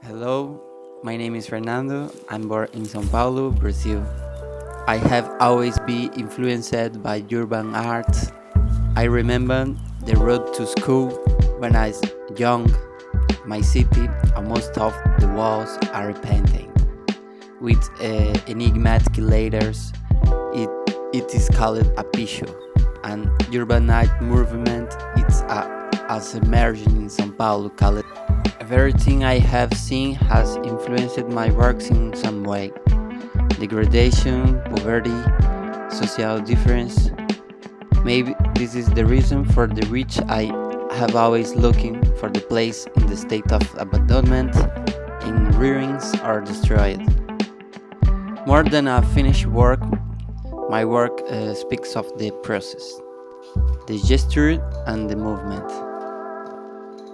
Hello, my name is Fernando. I'm born in São Paulo, Brazil. I have always been influenced by urban art. I remember the road to school when I was young. My city, almost of the walls are painted with enigmatic letters. It, it is called a picho. An urban art movement. It's as emerging in São Paulo called. Everything I have seen has influenced my works in some way. Degradation, poverty, social difference. Maybe this is the reason for the which I have always looking for the place in the state of abandonment, in ruins or destroyed. More than a finished work, my work speaks of the process, the gesture and the movement.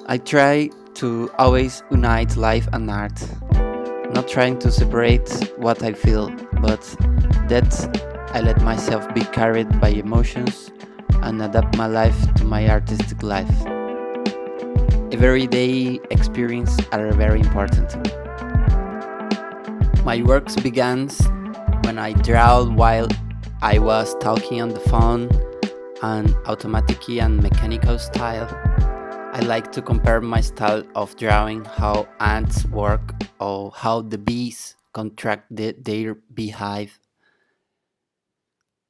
I try to always unite life and art, not trying to separate what I feel, but that I let myself be carried by emotions and adapt my life to my artistic life. Everyday experiences are very important to me. My works began when I draw while I was talking on the phone, an automatic and mechanical style. I like to compare my style of drawing how ants work or how the bees contract their beehive.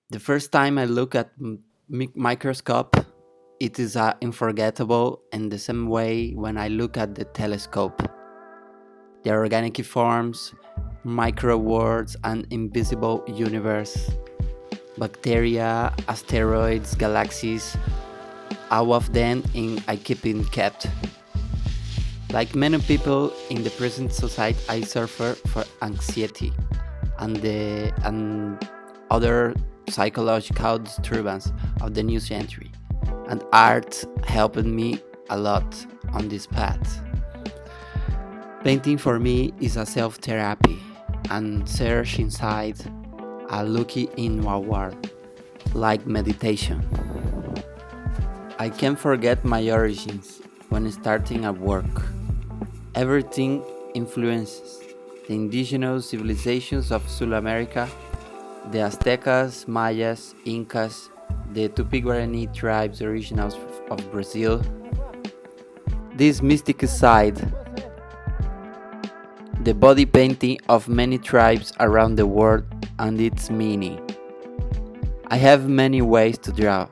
The first time I look at microscope, it is unforgettable in the same way when I look at the telescope. The organic forms, micro worlds, and invisible universe, bacteria, asteroids, galaxies, all of them I keep in kept. Like many people in the present society, I suffer for anxiety and other psychological disturbance of the new century, and art helped me a lot on this path. Painting for me is a self-therapy and search inside a looking inward, like meditation. I can't forget my origins when starting at work. Everything influences the indigenous civilizations of South America, the Aztecas, Mayas, Incas, the Tupi-Guarani tribes originals of Brazil. This mystic side, the body painting of many tribes around the world and its meaning. I have many ways to draw.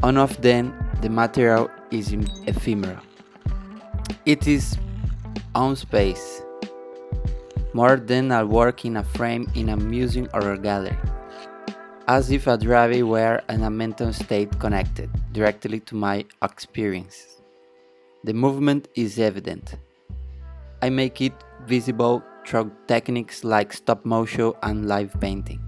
One of them, the material is ephemeral. It is on space, more than a work in a frame in a museum or a gallery, as if a drawing were in a mental state connected directly to my experience. The movement is evident. I make it visible through techniques like stop motion and live painting.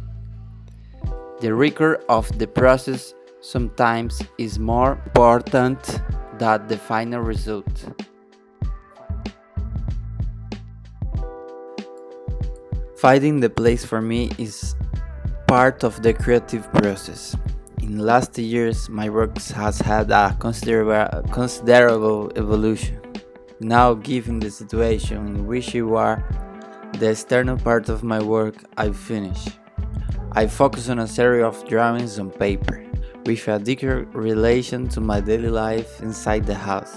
The record of the process sometimes is more important than the final result. Finding the place for me is part of the creative process. In last years, my work has had a considerable evolution. Now, given the situation in which you are, the external part of my work I finish. I focus on a series of drawings on paper, with a deeper relation to my daily life inside the house,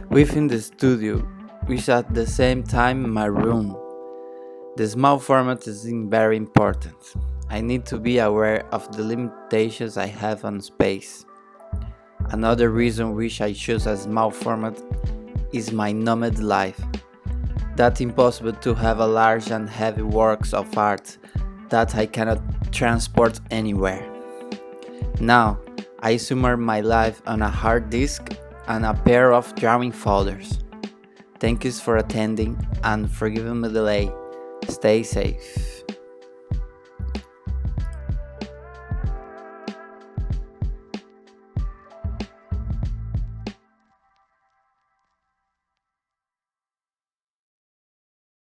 within the studio, which at the same time my room. The small format is very important. I need to be aware of the limitations I have on space. Another reason which I choose a small format is my nomad life. That's impossible to have a large and heavy works of art that I cannot transport anywhere. Now, I summer my life on a hard disk and a pair of drawing folders. Thank you for attending and for giving me the delay. Stay safe.